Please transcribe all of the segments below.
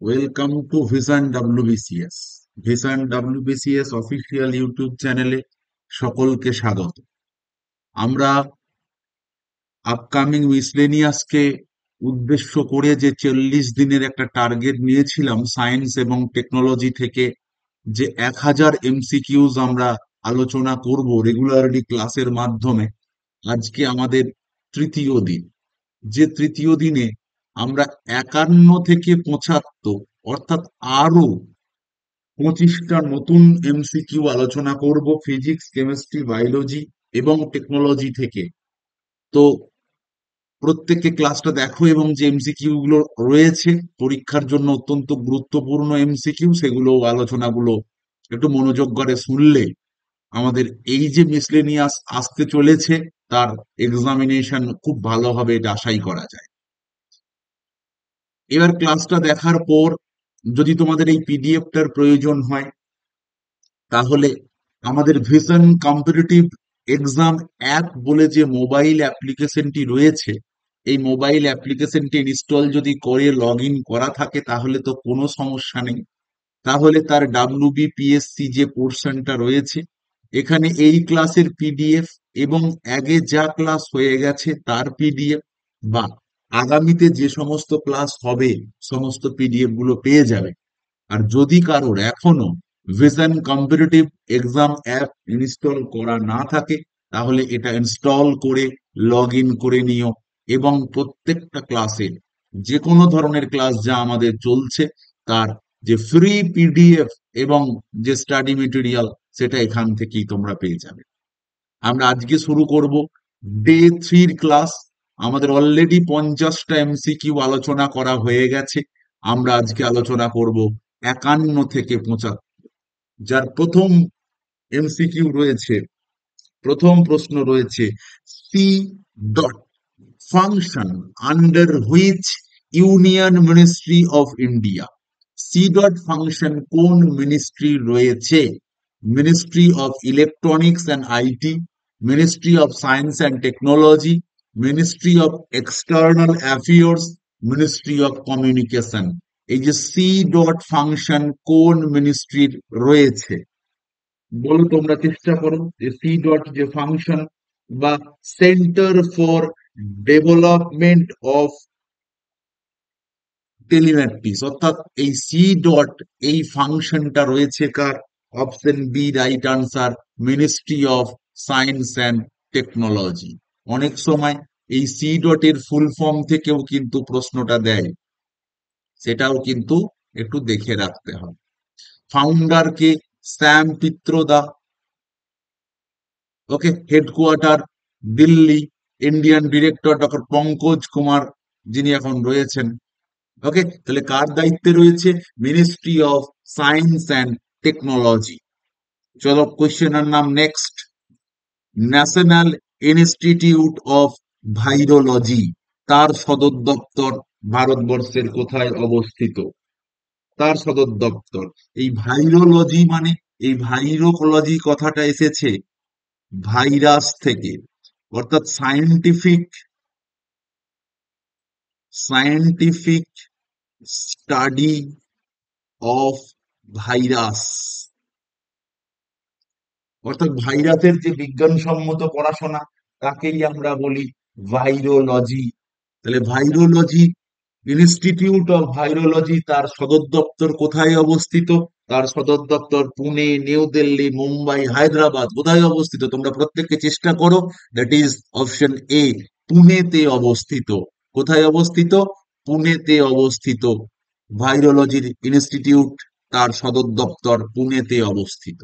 Welcome to vision WBCS. Vision WBCS official YouTube চ্যানেলে সকলকে স্বাগত। আমরা আপকামিং মিসলেনিয়াসকে উদ্দেশ্য করে যে 40 দিনের একটা টার্গেট নিয়েছিলাম সায়েন্স এবং টেকনোলজি থেকে, যে 1000 এমসিকিউজ আমরা আলোচনা করব রেগুলারলি ক্লাসের মাধ্যমে। আজকে আমাদের তৃতীয় দিন। যে তৃতীয় দিনে আমরা 51 থেকে 75, অর্থাৎ আরো 25টা নতুন এমসিকিউ আলোচনা করব ফিজিক্স, কেমিস্ট্রি, বায়োলজি এবং টেকনোলজি থেকে। তো প্রত্যেককে ক্লাসটা দেখো এবং যে এমসিকিউ গুলো রয়েছে পরীক্ষার জন্য অত্যন্ত গুরুত্বপূর্ণ এমসিকিউ, সেগুলো আলোচনাগুলো একটু মনোযোগ করে শুনলে আমাদের এই যে মিসলেনিয়াস আসতে চলেছে তার এক্সামিনেশন খুব ভালো হবে, এটা আশাই করা যায়। এবার ক্লাসটা দেখার পর যদি তোমাদের এই পিডিএফটার প্রয়োজন হয়, তাহলে আমাদের ভিশন কম্পিটিটিভ এক্সাম অ্যাপ বলে যে মোবাইল অ্যাপ্লিকেশনটি রয়েছে, এই মোবাইল অ্যাপ্লিকেশনটি ইনস্টল যদি করে লগ ইন করা থাকে তাহলে তো কোনো সমস্যা নেই। তাহলে তার ডাব্লিউবিপিএসসি যে পোর্শনটা রয়েছে, এখানে এই ক্লাসের পিডিএফ এবং আগে যা ক্লাস হয়ে গেছে তার পিডিএফ, বা আগামীতে যে সমস্ত ক্লাস হবে সমস্ত পিডিএফ গুলো পেয়ে যাবে। আর যদি কারোর এখনো vision competitive exam app install করা না থাকে, তাহলে এটা ইনস্টল করে লগ ইন করে নিও এবং প্রত্যেকটা ক্লাসে, যে কোনো ধরনের ক্লাস যা আমাদের চলছে তার যে ফ্রি পিডিএফ এবং যে স্টাডি মেটেরিয়াল, সেটা এখান থেকেই তোমরা পেয়ে যাবে। আমরা আজকে শুরু করব ডে 3-র ক্লাস। আমাদের অলরেডি 50টা এমসিকিউ আলোচনা করা হয়ে গেছে। আমরা আজকে আলোচনা করব 51 থেকে 75, যার প্রথম এমসিকিউ রয়েছে। প্রথম প্রশ্ন রয়েছে, C dot function under which union ministry of India. C dot function কোন মিনিস্ট্রি রয়েছে? Ministry of electronics and IT, ministry of science and technology, ministry of external affairs, ministry of communication. এই যে C dot function কোন মিনিস্ট্রির রয়েছে, বলো তোমরা, চেষ্টা করো যে সি ডট যে ফাংশন বা centre for development of telematics, অর্থাৎ এই সি ডট এই ফাংশনটা রয়েছে কার? Option b right answer, ministry of science and technology. অনেক সময় এই সি ডট এর ফুল ফর্ম থেকেও কিন্তু প্রশ্নটা দেয়, সেটাও কিন্তু একটু দেখে রাখতে হবে। ফাউন্ডার কে? Sam Pitroda. Okay, headquarter Delhi. Indian director doctor Pankaj Kumar, যিনি এখন রয়েছেন। ওকে, তাহলে কার দায়িত্বে রয়েছে? Ministry of science and technology. চলো কোশ্চেনের নাম next. National institute of virology, তার সদর দপ্তর ভারতবর্ষের কোথায় অবস্থিত? তার সদর দপ্তর, এই ভাইরোলজি মানে, এই ভাইরোলজি কথাটা এসেছে ভাইরাস থেকে, অর্থাৎ scientific scientific study of virus, অর্থাৎ ভাইরাসের যে বিজ্ঞানসম্মত পড়াশোনা তাকেই আমরা বলি ভাইরোলজি। তাহলে ভাইরোলজি, ইনস্টিটিউট অফ ভাইরোলজি, তার সদর দপ্তর কোথায় অবস্থিত? তার সদর দপ্তর পুনে, নিউ দিল্লি, মুম্বাই, হায়দ্রাবাদ। কোথায় অবস্থিত? তোমরা প্রত্যেককে চেষ্টা করো। দ্যাট ইজ অপশন এ, পুনেতে অবস্থিত। কোথায় অবস্থিত? পুনেতে অবস্থিত। ভাইরোলজির ইনস্টিটিউট, তার সদর দপ্তর পুনেতে অবস্থিত।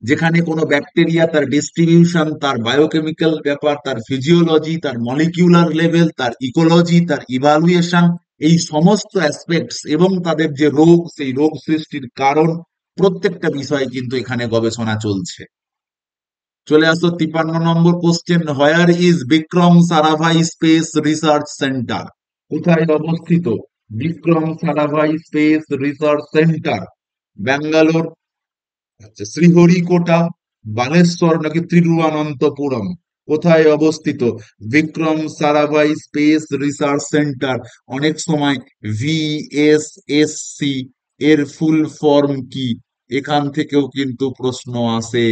যেখানে কোনো ব্যাকটেরিয়া, তার ডিস্ট্রিবিউশন, তার বায়োকেমিক্যাল ব্যাপার, তার ফিজিওলজি, তার মলিকিউলার লেভেল, তার ইকোলজি, তার ইভালুয়েশন, এই সমস্ত অ্যাসপেক্টস এবং তাদের যে রোগ, সেই রোগ সৃষ্টির কারণ, প্রত্যেকটা বিষয়ে কিন্তু এখানে গবেষণা চলছে। চলে আসো 53 number question. Where is Vikram Sarabhai space research centre? কোথায় অবস্থিত Vikram Sarabhai space research centre? Bangalore, আচ্ছা, শ্রীহরিকোটা, বালেশ্বর নাকি তিরুবনন্তপুরম? কোথায় অবস্থিত? Vikram Sarabhai space research centre. অনেক সময় ভিএসএসসি এর ফুল ফর্ম কি, এখান থেকেও কিন্তু প্রশ্ন আসে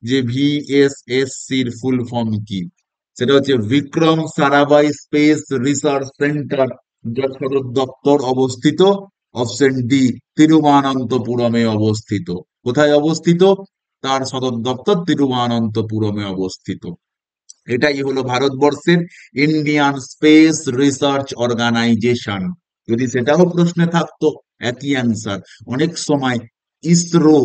যে ভিএসএসসি এর ফুল ফর্ম কি। সেটা হচ্ছে Vikram Sarabhai space research centre, যার সদর দপ্তর অবস্থিত অপশন ডি তিরুবনন্তপুরমে অবস্থিত। কোথায় অবস্থিত? তার সদর দপ্তর তিরুবনন্তপুরমে অবস্থিত। এটাই হলো ভারতবর্ষের ইন্ডিয়ান স্পেস রিসার্চ অর্গানাইজেশন। যদি সেটাও প্রশ্নে থাকতো একই অ্যান্সার। অনেক সময় ইসরো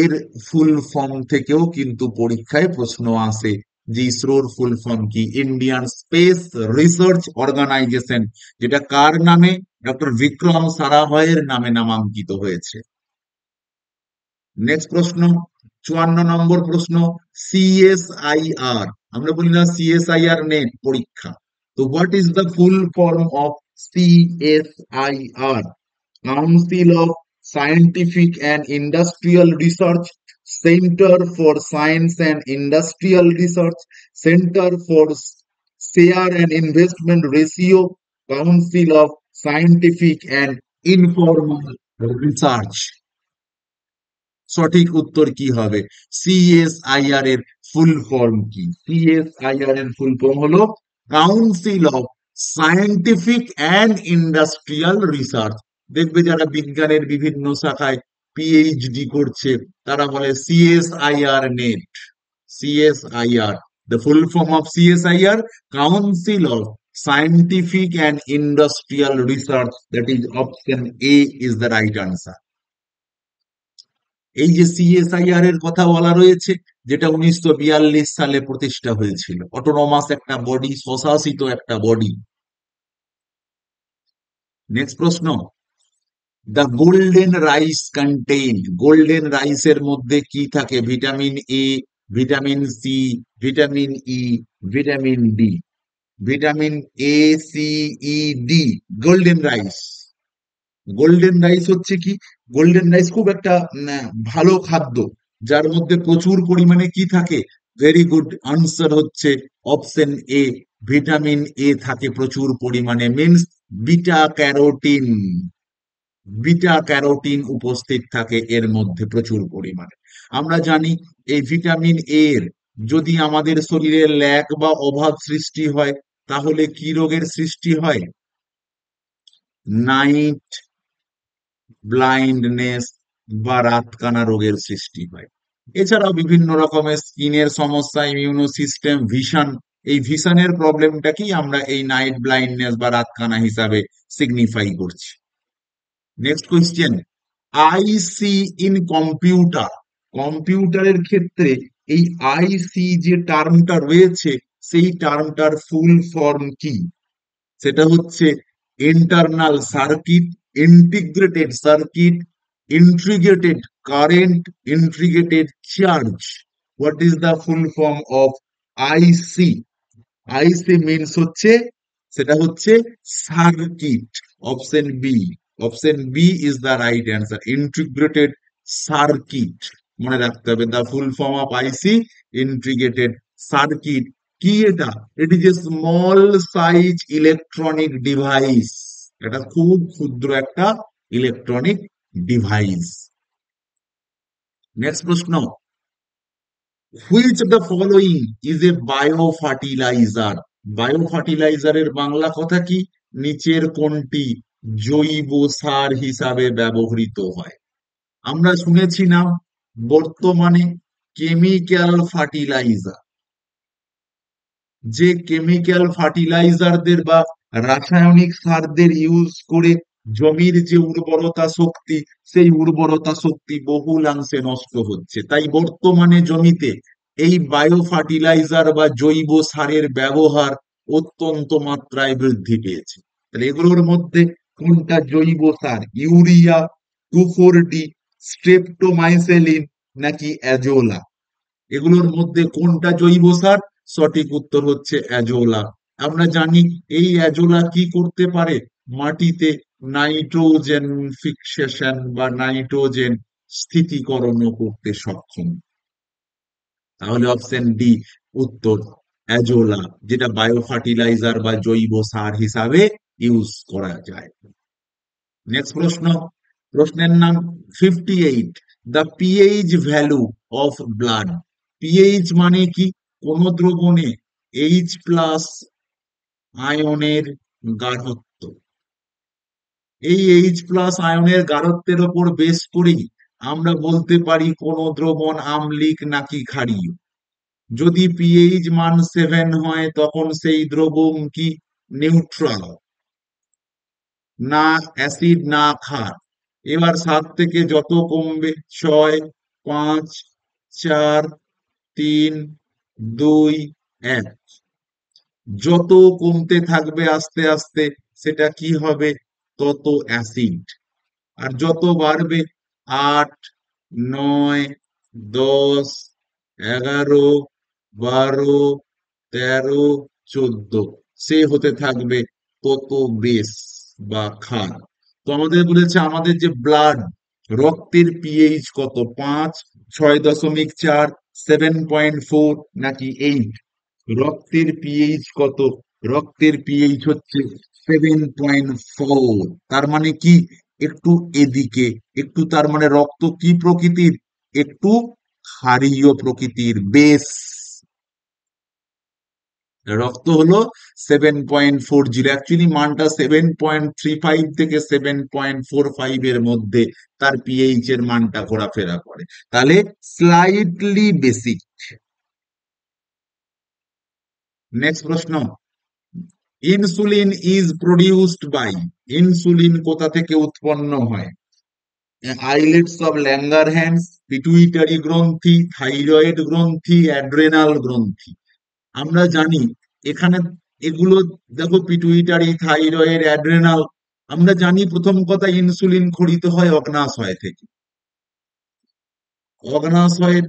এর ফুল ফর্ম থেকেও কিন্তু পরীক্ষায় প্রশ্ন আসে যে ইসরোর ফুল ফর্ম কি, ইন্ডিয়ান স্পেস রিসার্চ অর্গানাইজেশন, যেটা কার নামে? ডক্টর বিক্রম সারাভাইয়ের নামে নামাঙ্কিত হয়েছে। নেক্সট প্রশ্ন, 54 নম্বর প্রশ্ন, সিএসআইআর। আমরা বলি না সিএসআইআর নেট পরীক্ষা, তো what is the full form of CSIR? Council of scientific and industrial research, centre for science and industrial research, centre for share and investment ratio, council of scientific and informal research. সঠিক উত্তর কি হবে? CSIR এর full form কি? CSIR এর full form হলো council of scientific and industrial research. দেখবে যারা বিজ্ঞানের বিভিন্ন শাখায় পিএইচডি করছে তারা বলে CSIR net. CSIR, the full form of CSIR, Council of Scientific and Industrial Research, that is option A is the right answer. এই যে সিএসআইআর এর কথা বলা রয়েছে, যেটা 1942 সালে প্রতিষ্ঠা হয়েছিল, অটোনমাস একটা বডি, স্বশাসিত একটা বডি। নেক্সট প্রশ্ন, the golden rice contain, golden রাইসের মধ্যে কি থাকে? Vitamin A, vitamin C, vitamin E, vitamin D. Vitamin A, C, E, D, golden rice. Golden rice হচ্ছে কি? গোল্ডেন রাইস খুব একটা ভালো খাদ্য, যার মধ্যে প্রচুর পরিমাণে কি থাকে? ভেরি গুড আনসার হচ্ছে অপশন এ, ভিটামিন এ থাকে প্রচুর পরিমাণে, means beta carotene. Beta carotene উপস্থিত থাকে এর মধ্যে প্রচুর পরিমাণে। আমরা জানি এই ভিটামিন এর যদি আমাদের শরীরে ল্যাক বা অভাব সৃষ্টি হয়, তাহলে কি রোগের সৃষ্টি হয়? নাইট ব্লাইন্ডনেস বা রাতকানা রোগের সৃষ্টি হয়। এছাড়াও বিভিন্ন রকমের স্কিনের সমস্যা, ইমিউনো সিস্টেম, ভিশন, এই ভিশনের প্রবলেমটাকেই আমরা এই নাইট ব্লাইন্ডনেস বা রাতকানা হিসাবে সিগনিফাই করছি। Next question, IC in computer, কম্পিউটারের ক্ষেত্রে এই আইসি যে টার্মটা রয়েছে সেই টার্মটার ফুল ফর্ম কি? সেটা হচ্ছে internal circuit, integrated circuit, integrated current, integrated charge. What is the full form of IC? IC means হচ্ছে, সেটা হচ্ছে circuit. Option B, option B is the right answer, integrated circuit. মনে রাখতে হবে the full form of IC, integrated circuit. কি এটা? এটি যে স্মল সাইজ ইলেকট্রনিক ডিভাইস, এটা খুব ক্ষুদ্র একটা ইলেকট্রনিক ডিভাইস। নেক্সট প্রশ্ন, which the following is a bio fertiliser? Bio ফার্টিলাইজারের বাংলা কথা কি? নিচের কোনটি জৈব সার হিসাবে ব্যবহৃত হয়? আমরা শুনেছি না বর্তমানে কেমিক্যাল ফার্টিলাইজার, যে কেমিক্যাল ফার্টিলাইজারদের বা রাসায়নিক সারদের ইউজ করে জমির যে উর্বরতা শক্তি, সেই উর্বরতা শক্তি বহুলাংশে নষ্ট হচ্ছে। তাই বর্তমানে জমিতে এই বায়ো ফার্টিলাইজার বা জৈব সারের ব্যবহার অত্যন্ত মাত্রায় বৃদ্ধি পেয়েছে। তাহলে এগুলোর মধ্যে কোনটা জৈব সার? ইউরিয়া, 2,4-D, স্ট্রেপ্টোমাইসিলিন নাকি অ্যাজোলা? এগুলোর মধ্যে কোনটা জৈব সার? সঠিক উত্তর হচ্ছে অ্যাজোলা। আমরা জানি এই অ্যাজোলা কি করতে পারে? মাটিতে নাইট্রোজেন ফিক্সেশন বা নাইট্রোজেন স্থিতিকরণ করতে সক্ষম। তাহলে অপশন ডি উত্তর। অ্যাজোলা, যেটা বায়ো ফার্টিলাইজার বা জৈব সার হিসাবে ইউজ করা যায়। নেক্সট প্রশ্ন, প্রশ্নের নাম 58, the pH value of blood. PH মানে কি? কোন দ্রবণে এইচ প্লাস আয়নের গাঢ়ত্ব, এই এইচ প্লাস আয়নের গাঢ়ত্বের ওপর বেস করেই আমরা বলতে পারি কোন দ্রবণ আম্লিক নাকি ক্ষারীয়। যদি পিএইচ মান 7 হয় তখন সেই দ্রবণ কি নিউট্রাল, না অ্যাসিড না ক্ষার। এবার 7 থেকে যত কমবে, 6, 5, 4, 3, 2, 1, যত কমতে থাকবে আস্তে আস্তে সেটা কি হবে? তত অ্যাসিড। আর যত বাড়বে, 8, 9, 10, 11, 12, 13, 14, সে হতে থাকবে তত বেশ বা ক্ষার। তো আমাদের বলেছে আমাদের যে ব্লাড, রক্তের পিএইচ কত? 5, 6.4, 7.4 নাকি 8? রক্তের পিএইচ কত? রক্তের পিএইচ হচ্ছে 7.4। তার মানে কি? একটু এদিকে, একটু, তার মানে রক্ত কি প্রকৃতির? একটু ক্ষারীয় প্রকৃতির, বেশ। রক্ত হলো 7.40, অ্যাকচুয়ালি মানটা 7.35 থেকে 7.45 এর মধ্যে তার পিএইচ এর মানটা ঘোরাফেরা করে, তাহলে স্লাইটলি বেসিক। নেক্সট প্রশ্ন, insulin is produced by, insulin কোথা থেকে উৎপন্ন হয়? আইলেটস অফ ল্যাঙ্গারহ্যান্স, পিটুইটারি গ্রন্থি, থাইরয়েড গ্রন্থি, অ্যাড্রেনাল গ্রন্থি। আমরা জানি এখানে এগুলো, দেখো পিটুইটারি, থাইরয়েড, অ্যাড্রেনাল, আমরা জানি প্রথম কথা ইনসুলিন খরিত হয় অগ্নাশয় থেকে, অগ্নাশয়ের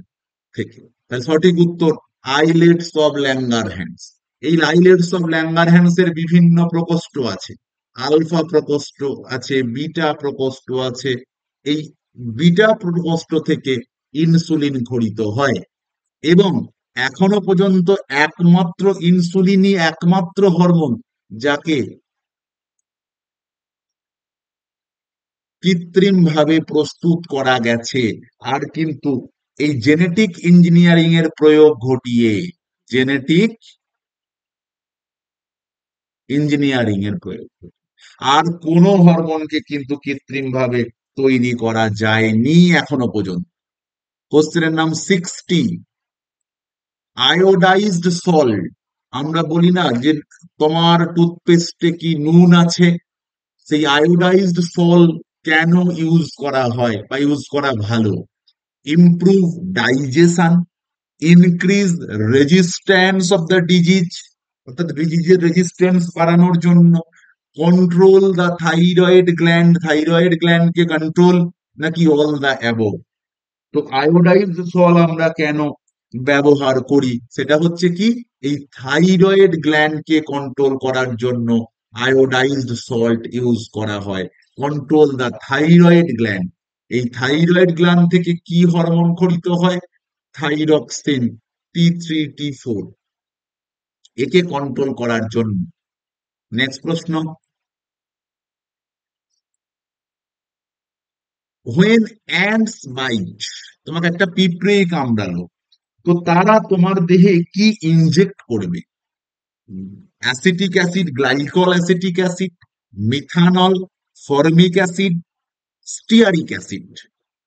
থেকে। তাহলে সঠিক উত্তর আইলেটস অফ ল্যাঙ্গারহ্যান্স। এই আইলেটস অফ ল্যাঙ্গারহ্যান্স এর বিভিন্ন প্রকোষ্ঠ আছে, আলফা প্রকোষ্ঠ আছে, বিটা প্রকোষ্ঠ আছে। এই বিটা প্রকোষ্ঠ থেকে ইনসুলিন খরিত হয়, এবং এখনো পর্যন্ত একমাত্র ইনসুলিনই একমাত্র হরমোন যাকে কৃত্রিম ভাবে প্রস্তুত করা গেছে, আর কিন্তু এই জেনেটিক ইঞ্জিনিয়ারিং এর প্রয়োগ ঘটিয়ে, জেনেটিক ইঞ্জিনিয়ারিং এর প্রয়োগ ঘটিয়ে। আর কোন হরমোনকে কিন্তু কৃত্রিম ভাবে তৈরি করা যায়নি এখনো পর্যন্ত। কোশ্চেনের নাম 60, আয়োডাইজড সল্ট। আমরা বলি না যে তোমার টুথপেস্টে কি নুন আছে, সেই আয়োডাইজড সল্ট কেন ইউজ করা হয় বা ইউজ করা ভালো? Improve digestion, increase resistance of the disease, অর্থাৎ ডিজিজের রেজিস্ট্যান্স বাড়ানোর জন্য, control the thyroid gland, thyroid গ্ল্যান্ডকে কন্ট্রোল, নাকি অল দ্য অ্যাবভ? তো আয়োডাইজড সল্ট আমরা কেন ব্যবহার করি? সেটা হচ্ছে কি, এই থাইরয়েড গ্ল্যান্ডকে কন্ট্রোল করার জন্য আয়োডাইজড সল্ট ইউজ করা হয়। Control the thyroid gland. এই থাইরয়েড গ্ল্যান্ড থেকে কি হরমোন খরিত হয়? থাইরক্সিন, T3, T4, একে কন্ট্রোল করার জন্য। নেক্সট প্রশ্ন, হোয়েন অ্যান্টস বাইট, তোমাকে একটা পিঁপড়ে কামড়ালো, তো তারা তোমার দেহে কি ইনজেক্ট করবে? Acetic acid, glycol acetic acid, methanol, formic acid, stearic acid.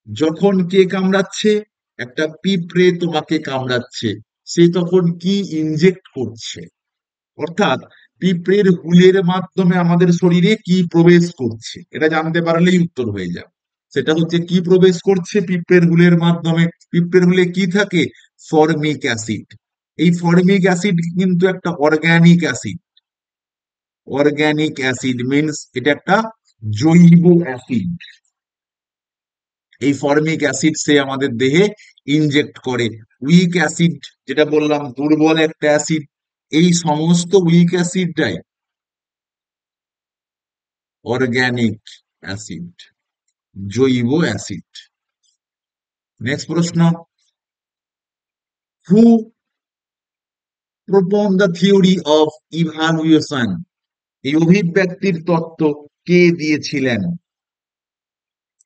যখন কে কামড়াচ্ছে? একটা পিঁপড়ে তোমাকে কামড়াচ্ছে, সে তখন কি ইনজেক্ট করছে? অর্থাৎ পিঁপড়ের হুলের মাধ্যমে আমাদের শরীরে কি প্রবেশ করছে, এটা জানতে পারলেই উত্তর হয়ে যাবে। সেটা হচ্ছে কি প্রবেশ করছে পিঁপড়ের হুলের মাধ্যমে? পিঁপড়ের হুলে কি থাকে? Formic acid. এই ফরমিক অ্যাসিড কিন্তু একটা organic acid. Organic acid means এটা একটা জৈব অ্যাসিড। এই ফরমিক অ্যাসিড সে আমাদের দেহে ইনজেক্ট করে। উইক অ্যাসিড, যেটা বললাম দুর্বল একটা অ্যাসিড, এই সমস্ত উইক অ্যাসিডটাই অর্গানিক অ্যাসিড, জৈব অ্যাসিড। নেক্সট প্রশ্ন, হু প্রপন দ্য থিওরি অফ ইভালুয়েশন, এই অভিব্যক্তির তত্ত্ব কে দিয়েছিলেন?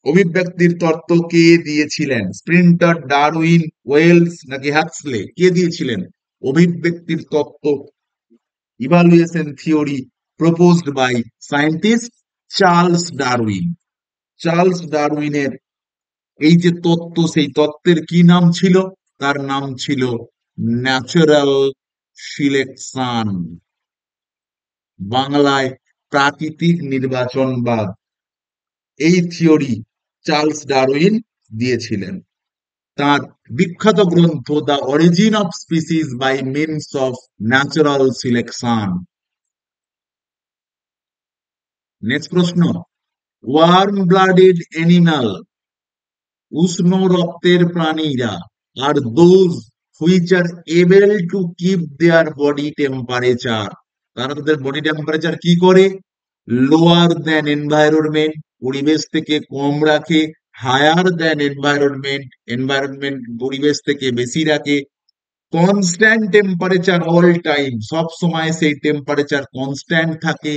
অভিব্যক্তির তত্ত্ব কে দিয়েছিলেন? স্প্রিন্টার, ডারউইন, ওয়েলস নাকি হাক্সলে? কে দিয়েছিলেন অভিব্যক্তির তত্ত্ব, evaluation theory proposed by scientist Charles Darwin? Charles ডারউইনের এই যে তত্ত্ব, সেই তত্ত্বের কি নাম ছিল? তার নাম ছিল ন্যাচারাল সিলেকশন, বাংলায় প্রাকৃতিক নির্বাচনবাদ। এই থিওরি চার্লস ডারউইন দিয়েছিলেন। তার বিখ্যাত গ্রন্থ the origin of species by means of natural selection. Next প্রশ্ন, ওয়ার্ম ব্লাডেড অ্যানিমাল, উষ্ণ রক্তের প্রাণীরা, আর those which are able to keep their body temperature, তারা তাদের বডি টেম্পারেচার কি করে? লোয়ার দ্যান এনভায়রনমেন্ট, পরিবেশ থেকে কম রাখে। হায়ার দ্যান এনভায়রনমেন্ট, এনভায়রনমেন্ট পরিবেশ থেকে বেশি রাখে। কনস্ট্যান্ট টেম্পারেচার অল টাইম, সব সময় সেই টেম্পারেচার কনস্ট্যান্ট থাকে।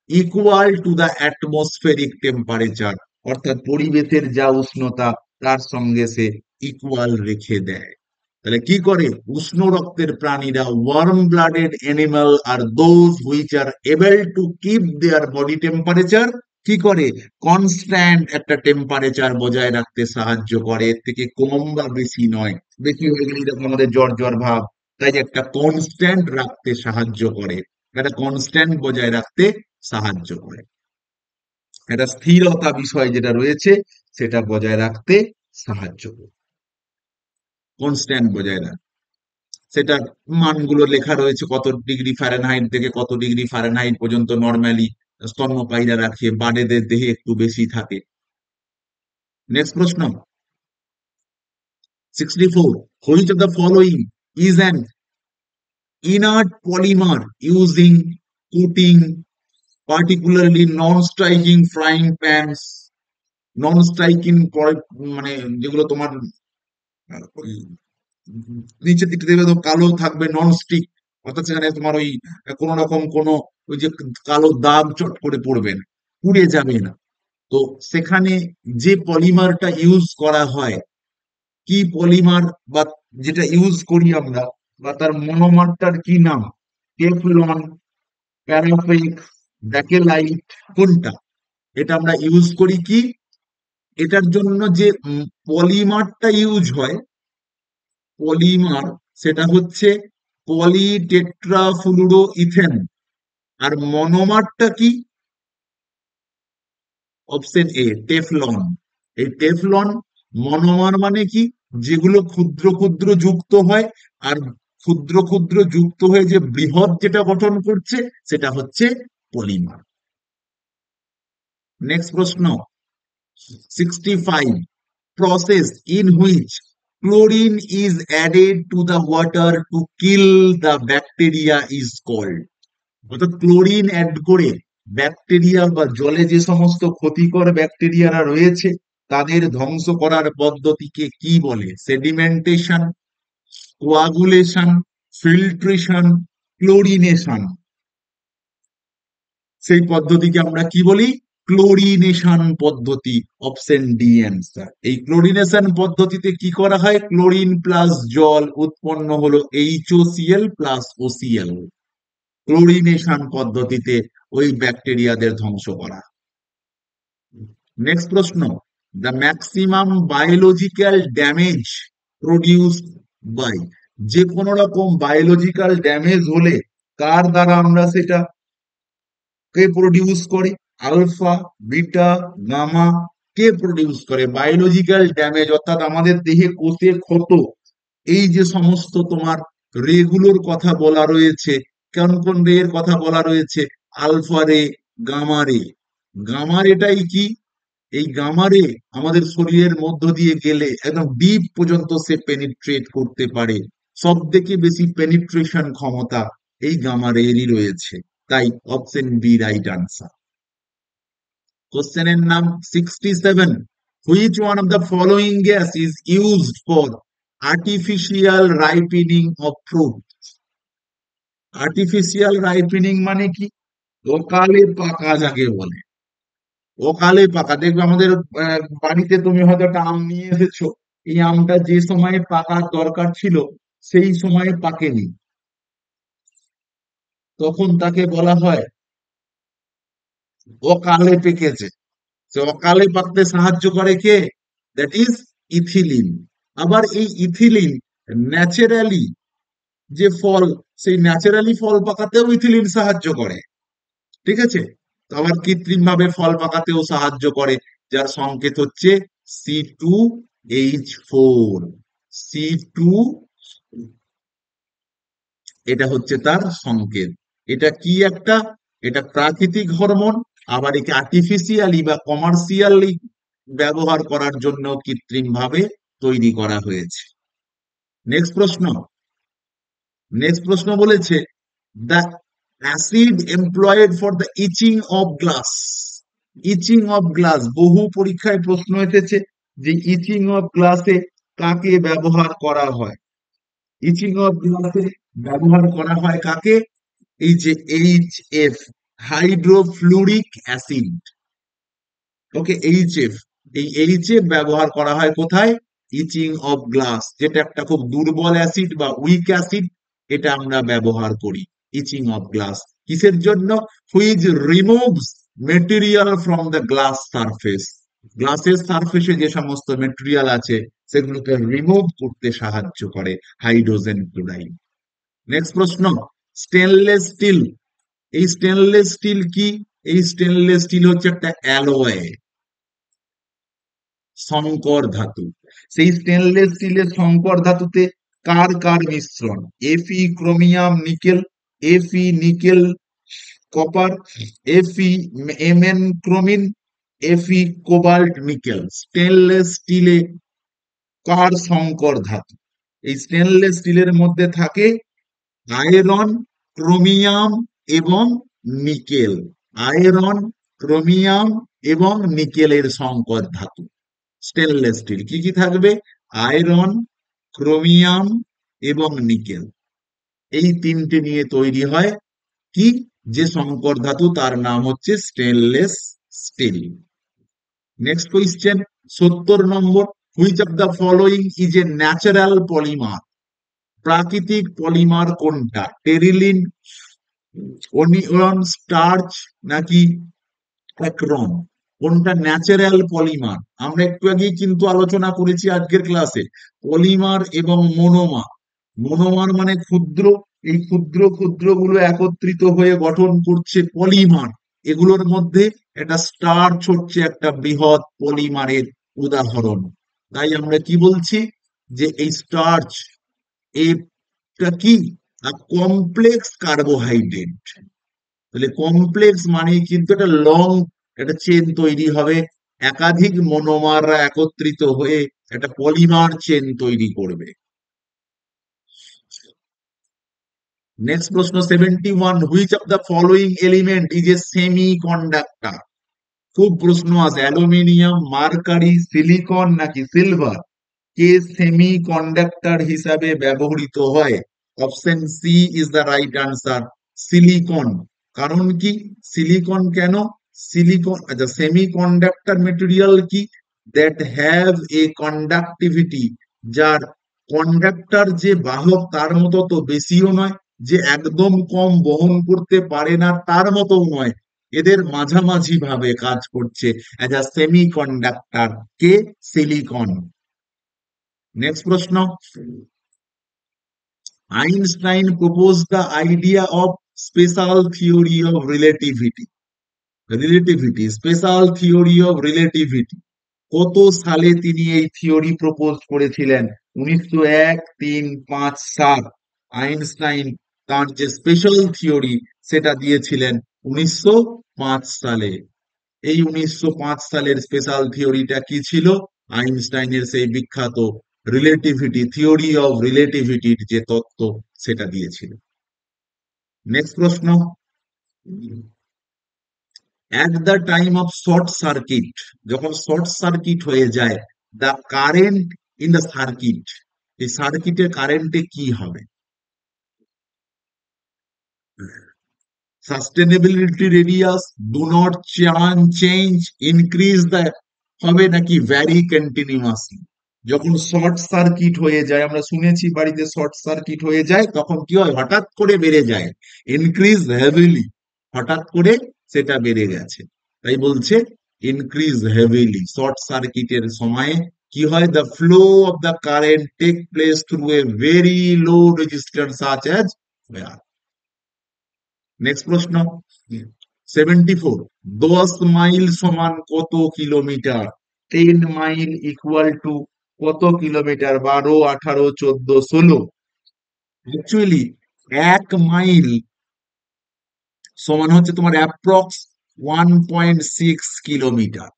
Equal to the atmospheric temperature, অর্থাৎ পরিবেশের যা উষ্ণতা তার সঙ্গে সে ইকুয়াল রেখে দেয়। তাহলে কি করে? উষ্ণ রক্তের প্রাণীরা, ওয়ার্ম ব্লাডেড অ্যানিমাল আর those which are able to keep their body temperature, কি করে? কনস্ট্যান্ট একটা টেম্পারেচার বজায় রাখতে সাহায্য করে, এর থেকে কম বা বেশি নয়। বেশি হয়ে গেলে এরকম আমাদের জ্বর জ্বর ভাব, তাই একটা কনস্ট্যান্ট রাখতে সাহায্য করে, একটা কনস্ট্যান্ট বজায় রাখতে সাহায্য করে, একটা স্থিরতা বিষয় যেটা রয়েছে সেটা বজায় রাখতে সাহায্য করে, কনস্ট্যান্ট বজায় রাখে। সেটার মানগুলো লেখা রয়েছে, কত ডিগ্রি ফারেনহাইট থেকে কত ডিগ্রি ফারেনহাইট পর্যন্ত নর্মালি স্তন্যপায়ীরা রাখে, বাড়েদের দেহে একটু বেশি থাকে। নেক্সট প্রশ্ন, 64, which of the following is an inert polymer using coating, particularly non-striking frying pans, non-striking মানে যেগুলো তোমার নিচের দিকটা দেখবে তো কালো থাকবে, নন স্টিক, অর্থাৎ সেখানে তোমার ওই কোন রকম কোন ওই যে কালো দাগ চট করে পড়বে না, পুড়ে যাবে না। তো সেখানে যে পলিমারটা ইউজ করা হয়, কি পলিমার বা যেটা ইউজ করি আমরা, বা তার মনোমারটার কি নাম? টেফলন, প্যারাফিক, ব্যাকেলাইট, কোনটা? এটা আমরা ইউজ করি কি? এটার জন্য যে পলিমারটা ইউজ হয়, পলিমার, সেটা হচ্ছে পলিটেট্রাফ্লুরো ইথেন। আর মনোমারটা কি? Option A Teflon. এই টেফলন মনোমার মানে কি? যেগুলো ক্ষুদ্র ক্ষুদ্র যুক্ত হয়, আর ক্ষুদ্র ক্ষুদ্র যুক্ত হয়ে যে বৃহৎ যেটা গঠন করছে সেটা হচ্ছে পলিমার। নেক্সট প্রশ্ন, 65, process in which chlorine is added to the water to kill the bacteria is called, অর্থাৎ ক্লোরিন অ্যাড করে ব্যাকটেরিয়া বা জলে যে সমস্ত ক্ষতিকর ব্যাকটেরিয়ারা রয়েছে তাদের ধ্বংস করার পদ্ধতিকে কি বলে? Sedimentation, coagulation, filtration, chlorination. সেই পদ্ধতিকে আমরা কি বলি? ক্লোরিনেশন পদ্ধতি। Option D answer. এই ক্লোরিনেশন পদ্ধতিতে কি করা হয়? ক্লোরিন প্লাস জল উৎপন্ন হলো HOCl প্লাস OCl। ক্লোরিনেশন পদ্ধতিতে ওই ব্যাকটেরিয়াদের ধ্বংস করা। নেক্সট প্রশ্ন, the maximum biological damage produced by, যে কোনো রকম বায়োলজিক্যাল ড্যামেজ হলে কার দ্বারা আমরা সেটা কে প্রডিউস করে? আলফা, বিটা, গামা, কে প্রডিউস করে? বায়োলজিক্যাল ড্যামেজ অর্থাৎ আমাদের দেহে কোষে ক্ষত, এই যে সমস্ত তোমার রেগুলোর কথা বলা রয়েছে, কোন কোন রে এর কথা বলা রয়েছে? আলফা রে, গামা রে। গামা রেটাই কি? এই গামা রে আমাদের শরীরের মধ্য দিয়ে গেলে একদম ডিপ পর্যন্ত সে পেনিট্রেট করতে পারে, সব থেকে বেশি পেনিট্রেশন ক্ষমতা এই গামা রেরই রয়েছে। তাই অপশন বি রাইট আনসার। কোশ্চেনের নাম 67, which one of the following gas is used for artificial ripening of fruit? Artificial ripening মানে কি? অকালে পাকা যাকে বলে। অকালে পাকা, দেখবে আমাদের বাড়িতে তুমি হয়তো একটা আম নিয়ে এসেছো, এই আমটা যে সময়ে পাকার দরকার ছিল সেই সময়ে পাকেনি, তখন তাকে বলা হয় অকালে পেকেছে। তো অকালে পাকতে সাহায্য করে কে? That is ethylene. আবার এই ইথিলিন ন্যাচারালি যে ফল, সেই ন্যাচারালি ফল পাকাতেও ইথিলিন সাহায্য করে। ঠিক আছে? তো আবার কৃত্রিম ভাবে ফল পাকাতেও সাহায্য করে, যার সংকেত হচ্ছে C2H4। সি এটা হচ্ছে তার সংকেত। এটা কি একটা, এটা প্রাকৃতিক হরমোন, আবার একে আর্টিফিশিয়ালি বা কমার্শিয়ালি ব্যবহার করার জন্য কৃত্রিম ভাবে তৈরি করা হয়েছে। নেক্সট প্রশ্ন। নেক্সট প্রশ্ন বলেছে, the acid employed for the etching of glass. Etching of glass, বহু পরীক্ষায় প্রশ্ন এসেছে যে ইচিং অফ গ্লাসে কাকে ব্যবহার করা হয়। ইচিং অফ গ্লাসে ব্যবহার করা হয় কাকে? এই যে HF, হাইড্রোফ্লুরিক অ্যাসিড। ওকে, HF, এই HF ব্যবহার করা হয় কোথায়? ইচিং অফ গ্লাস, যেটা একটা খুব দুর্বল অ্যাসিড বা উইক অ্যাসিড, এটা আমরা ব্যবহার করি ইচিং অফ গ্লাস। কিসের জন্য? Which removes material from the glass surface. গ্লাসের সারফেসে যে সমস্ত মেটেরিয়াল আছে সেগুলোকে রিমুভ করতে সাহায্য করে হাইড্রোজেন ক্লোরাইড। নেক্সট প্রশ্ন, স্টেনলেস স্টিল। এই স্টেনলেস স্টিল কি? এই স্টেনলেস স্টিল হচ্ছে একটা অ্যালয়, সংকর ধাতু। সেই স্টেনলেস স্টিলের সংকর ধাতুতে কার কার মিশ্রণ? Fe chromium nickel, Fe nickel copper, Fe Mn chromium, Fe cobalt nickel. Stainless স্টিলে কার সংকর ধাতু? এই স্টেনলেস স্টিলের মধ্যে থাকে আয়রন, ক্রোমিয়াম এবং নিকেল। আয়রন, ক্রোমিয়াম এবং নিকেলের সংকর ধাতু স্টেনলেস স্টিল। কি কি থাকবে? আয়রন, ক্রোমিয়াম এবং নিকেল, এই তিনটে নিয়ে তৈরি হয় কি, যে সংকর ধাতু, তার নাম হচ্ছে stainless steel. Next question, 70 number. Which of the following is a natural polymer. প্রাকৃতিক পলিমার কোনটা? টেরিলিন, অনিয়ন, স্টার্চ নাকি অ্যাক্রন? কোনটা ন্যাচারাল পলিমার? আমরা একটু আগেই কিন্তু আলোচনা করেছি আজকের ক্লাসে, পলিমার এবং মোনোমার। মোনোমার মানে ক্ষুদ্র, এই ক্ষুদ্র ক্ষুদ্র গুলো একত্রিত হয়ে গঠন করছে পলিমার। এগুলোর মধ্যে একটা স্টার্চ হচ্ছে একটা বৃহৎ পলিমারের উদাহরণ। তাই আমরা কি বলছি, যে এই স্টার্চ, এটা কি? Complex carbohydrate. তাহলে কমপ্লেক্স মানে কিন্তু একটা লং, একটা চেন তৈরি হবে, একাধিক মনোমাররা একত্রিত হয়ে একটা পলিমার চেন তৈরি করবে। নেক্সট প্রশ্ন, 71। Which of the following element is a semi conductor. খুব প্রশ্ন আছে, অ্যালুমিনিয়াম, মার্কারি, সিলিকন নাকি সিলভার, কে সেমি কন্ডাক্টর হিসাবে ব্যবহৃত হয়? Option C is the right answer, silicon. কারণ কি? সিলিকন কেন? সিলিকন, আচ্ছা, সেমি কন্ডাক্টর মেটেরিয়াল কি? দ্যাট হ্যাভ এ কন্ডাক্টিভিটি, যার কন্ডাক্টর যে বাহক তার মতো তো বেশিও নয়, যে একদম কম বহন করতে পারে না তার মতো নয়, এদের মাঝামাঝি ভাবে কাজ করছে অ্যাজ আ সেমি কন্ডাক্টর, কে? সিলিকন। নেক্সট প্রশ্ন, Einstein proposed the idea of special theory of relativity। Relativity, special theory of relativity, কত সালে তিনি এই থিওরি প্রপোজ করেছিলেন? 1901, 3, 5, 7। আইনস্টাইন তার যে স্পেশাল থিওরি সেটা দিয়েছিলেন 1905 সালে। এই 1905 সালের স্পেশাল থিওরিটা কি ছিল? আইনস্টাইনের সেই বিখ্যাত রিলেটিভিটি, থিওরি অফ রিলেটিভিটির যে তত্ত্ব, সেটা দিয়েছিল। নেক্সট প্রশ্ন, at the time of short circuit, যখন শর্ট সার্কিট হয়ে যায়, the current in the circuit, এই সার্কিটের কারেন্টে কি হবে? Sustainability radius, do not change, increase the, হবে নাকি ভ্যারি কন্টিনিউয়াসলি। যখন শর্ট সার্কিট হয়ে যায়, আমরা শুনেছি বাড়িতে শর্ট সার্কিট হয়ে যায়, তখন কি হয়, হঠাৎ করে বেড়ে যায়, ইনক্রিজ হেভিলি, হঠাৎ করে সেটা বেড়ে গেছে, তাই বলছে ইনক্রিজ হেভিলি। শর্ট সার্কিটের সময়ে কি হয়, the flow of the current take place through a very low resistance such as. Next প্রশ্ন 74, 10 মাইল সমান কত কিলোমিটার? 10 মাইল ইকুয়াল টু কত কিলোমিটার? 12, 18, 14, 16। অ্যাকচুয়ালি 1 মাইল সমান হচ্ছে তোমার অ্যাপ্রক্স 1.6 কিলোমিটার।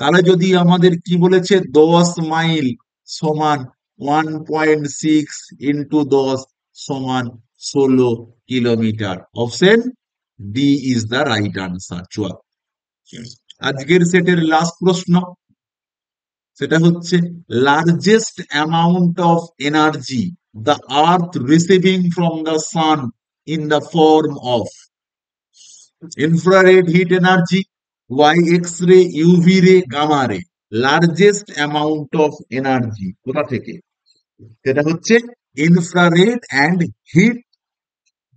তাহলে যদি আমাদের কি বলেছে, 10 মাইল সমান 1.6 ইন্টু 10 সমান 16 kilometre, option D is the right answer. চুয়াল, আজকের সেটের লাস্ট প্রশ্ন, সেটা হচ্ছে largest amount of energy the earth receiving from the sun in the form of infrared heat energy, why X ray, UV ray, gamma ray. Largest amount of energy কোথা থেকে? সেটা হচ্ছে ইনফ্রারেড অ্যান্ড হিট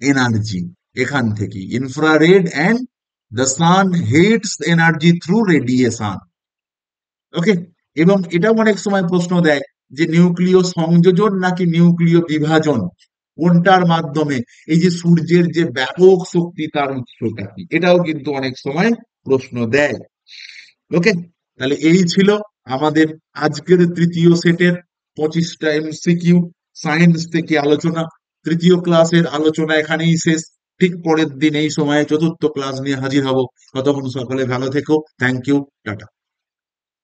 এনার্জি, এখান থেকে। Infrared and the sun heats energy through radiation. Okay, এবং এটাও অনেক সময় প্রশ্ন দেয় যে নিউক্লিয় সংযোজন নাকি নিউক্লিয় বিভাজন, কোনটার মাধ্যমে এই যে সূর্যের যে ব্যাপক শক্তি তার উৎসটা কি, এটাও কিন্তু অনেক সময় প্রশ্ন দেয়। ওকে, তাহলে এই ছিল আমাদের আজকের তৃতীয় সেটের 25টা এমসিকিউ সায়েন্স থেকে আলোচনা। তৃতীয় ক্লাসের আলোচনা এখানেই শেষ। ঠিক পরের দিন এই সময়ে চতুর্থ ক্লাস নিয়ে হাজির হব। ততক্ষণ সকলে ভালো থেকো। Thank you, tata.